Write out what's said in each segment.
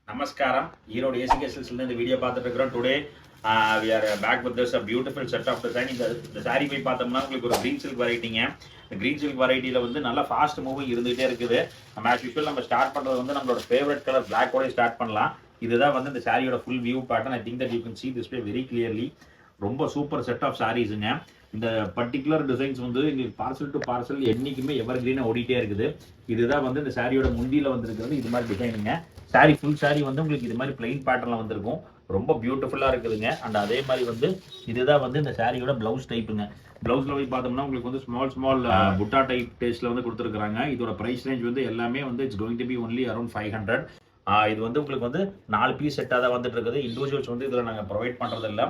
Namaskaram. Here ACKSL இந்த video பார்த்துட்டு இருக்கிறோம். Today we are back with this a beautiful set of design. இந்த saree போய் பார்த்தோம்னா உங்களுக்கு ஒரு green silk வெரைட்டிங்க. இந்த green silk வெரைட்டில வந்து நல்ல ஃபாஸ்ட் மூவிங் இருந்துகிட்டே இருக்குது. நம்ம as usual நம்ம ஸ்டார்ட் பண்றது வந்து நம்மளோட ஃபேவரட் கலர் black ஓட ஸ்டார்ட் பண்ணலாம். இதுதான் வந்து இந்த சாரியோட full view pattern. I think that you can see this way very clearly. ரொம்ப சூப்பர் செட் ஆஃப் சாரீஸுங்க. இந்த பர்டிகுலர் டிசைன்ஸ் வந்து எங்களுக்கு பார்சல் டு பார்சல் என்னைக்குமே எவர் கிரீனா ஓடிட்டே இருக்குது. இதுதான் வந்து இந்த சாரியோட முந்தியில வந்திருக்கிறது. இது மாதிரி டிசைனுங்க. சாரி ஃபுல் சாரி வந்து உங்களுக்கு இது மாதிரி பிளைன் பேட்டர்ல வந்திருக்கும். ரொம்ப பியூட்டிஃபுல்லா இருக்குதுங்க. அண்ட் அதே மாதிரி வந்து இதுதான் வந்து இந்த சாரியோட பிளவுஸ் டைப்புங்க. பிளவுஸ்ல போய் பார்த்தோம்னா உங்களுக்கு வந்து ஸ்மால் புட்டா டைப் டேஸ்ட்ல வந்து கொடுத்துருக்காங்க. இதோட பிரைஸ் ரேஞ்ச் வந்து எல்லாமே வந்து it's going to be only around 500. இது வந்து உங்களுக்கு வந்து 4 பீஸ் செட்டாக தான் வந்துட்டு இருக்குது. இண்டிவிஜுவல்ஸ் வந்து இதில் நாங்கள் ப்ரொவைட் பண்ணுறது இல்லை.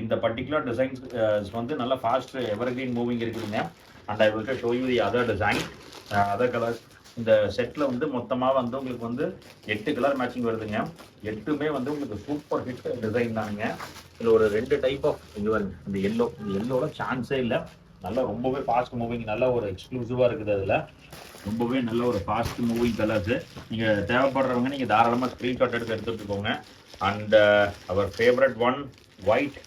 இந்த பர்டிகுலர் டிசைன்ஸ் வந்து நல்லா ஃபாஸ்ட் எவர் கிரீன் மூவிங் இருக்குதுங்க. And I will show you the other design other colours. இந்த செட்டில் வந்து மொத்தமாக வந்து உங்களுக்கு வந்து 8 கலர் மேட்சிங் வருதுங்க. 8மே வந்து உங்களுக்கு சூப்பர் ஹிட் டிசைன் தானுங்க. இதில் ஒரு 2 டைப் ஆஃப் இது வருங்க. இந்த எல்லோட சான்ஸே இல்லை. நல்லா ரொம்பவே ஃபாஸ்ட் மூவிங், நல்ல ஒரு எக்ஸ்க்ளூசிவாக இருக்குது. அதில் ரொம்பவே நல்ல ஒரு ஃபாஸ்ட் மூவிங் கலர்ஸ். நீங்கள் தேவைப்படுறவங்க நீங்கள் தாராளமாக ஸ்க்ரீன்ஷாட் எடுத்துகிட்டு போங்க. அண்ட் அவர் ஃபேவரட் ஒன் ஒயிட்.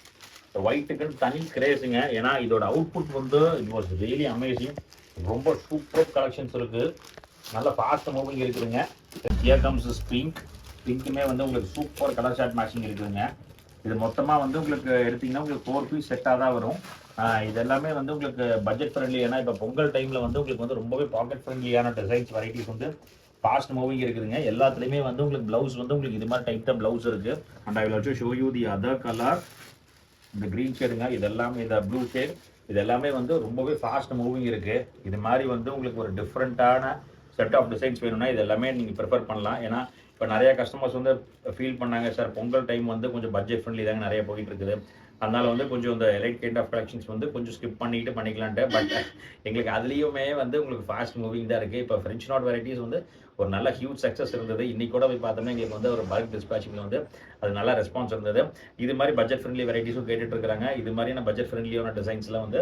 ஒயிட்டுக்குன்னு தனி கிரேஸுங்க. ஏன்னா இதோட அவுட்புட் வந்து இட் வாஸ் ரியலி அமேசிங். ரொம்ப சூப்பர் கலெக்ஷன்ஸ் இருக்குது. நல்ல ஃபாஸ்ட் மூவிங் இருக்குதுங்க. Here comes pink. பிங்க்குமே வந்து உங்களுக்கு சூப்பர் கலர் ஷார்ட் மேட்சிங் இருக்குதுங்க. இது மொத்தமாக வந்து உங்களுக்கு எடுத்திங்கன்னா உங்களுக்கு 4 பீஸ் செட்டாக தான் வரும். இது எல்லாமே வந்து உங்களுக்கு பட்ஜெட் ஃப்ரெண்ட்லி. ஏன்னா இப்போ பொங்கல் டைமில் வந்து உங்களுக்கு வந்து ரொம்பவே பாக்கெட் ஃப்ரெண்ட்லியான டிசைன்ஸ் வெரைட்டிஸ் வந்து ஃபாஸ்ட் மூவிங் இருக்குதுங்க. எல்லாத்துலேயுமே வந்து உங்களுக்கு ப்ளவுஸ் வந்து உங்களுக்கு இது மாதிரி டைப் தான் ப்ளவுஸ் இருக்குது. And I will also show you the other colour. இந்த க்ரீன் ஷேடுங்க, இது எல்லாமே இந்த ப்ளூ ஷேட், இது எல்லாமே வந்து ரொம்பவே ஃபாஸ்ட் மூவிங் இருக்குது. இது மாதிரி வந்து உங்களுக்கு ஒரு டிஃப்ரெண்ட்டான செட் ஆஃப் டிசைன்ஸ் வேணும்னா இது எல்லாமே நீங்கள் ப்ரிஃபர் பண்ணலாம். ஏன்னா இப்போ நிறைய கஸ்டமர்ஸ் வந்து ஃபீல் பண்ணாங்க, சார் பொங்கல் டைம் வந்து கொஞ்சம் பட்ஜெட் ஃப்ரெண்ட்லி தாங்க நிறைய போயிட்டு இருக்குது. அதனால வந்து கொஞ்சம் இந்த எலைட் கைண்ட் ஆஃப் கலெக்ஷன்ஸ் வந்து கொஞ்சம் ஸ்கிப் பண்ணிக்கலான்ட்டு. பட் எங்களுக்கு அதுலேயுமே வந்து உங்களுக்கு ஃபாஸ்ட் மூவிங் தான் இருக்குது. இப்போ ஃப்ரெஞ்ச் நாட் வெரைட்டிஸ் வந்து ஒரு நல்ல ஹியூஜ் சக்ஸஸ் இருந்தது. இன்னைக்கு கூட போய் பார்த்தோம்னா எங்களுக்கு வந்து ஒரு பல்க் டிஸ்பேச்சிங்கில் வந்து அது நல்ல ரெஸ்பான்ஸ் இருந்தது. இது மாதிரி பட்ஜெட் ஃப்ரெண்ட்லி வெரைட்டிஸும் கேட்டுட்டு இருக்காங்க. இது மாதிரியான பட்ஜெட் ஃப்ரெண்ட்லியான டிசைன்ஸ்லாம் வந்து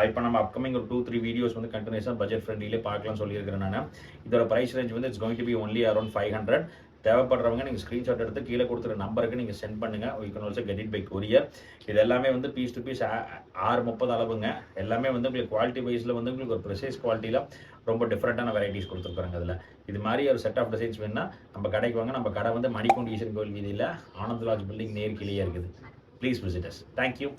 இப்போ நம்ம அப்கமிங் ஒரு 2-3 வீடியோஸ் வந்து கண்டினியூஸாக பட்ஜெட் ஃப்ரெண்ட்லியே பார்க்கலாம்னு சொல்லியிருக்கிறேன் நான். இதோட ப்ரைஸ் ரேஞ்ச் வந்து it's going to be only around 500. தேவைப்படுறவங்க நீங்கள் ஸ்க்ரீன்ஷாட் எடுத்து கீழே கொடுத்துற நம்பருக்கு நீங்கள் சென்ட் பண்ணுங்கள். You can also get it by courier. இது எல்லாமே வந்து பீஸ் டு பீஸ் 630 அளவுங்க. எல்லாமே வந்து உங்களுக்கு குவாலிட்டி வைஸில் வந்து உங்களுக்கு ஒரு ப்ரிசைஸ் குவாலிட்டியில் ரொம்ப டிஃப்ரெண்ட்டான வெரைட்டிஸ் கொடுத்துருக்காங்க. அதில் இது மாதிரி ஒரு செட் ஆஃப் டிசைன்ஸ் வேணுன்னா நம்ம கடைக்கு வாங்க. நம்ம கடை வந்து மணிக்கூண்டு ஈஸ்வரன் கோவில் வீதியில் ஆனந்த் லாட்ஜ் பில்டிங் நேர் கீழே இருக்குது. Please visit us. தேங்க்யூ.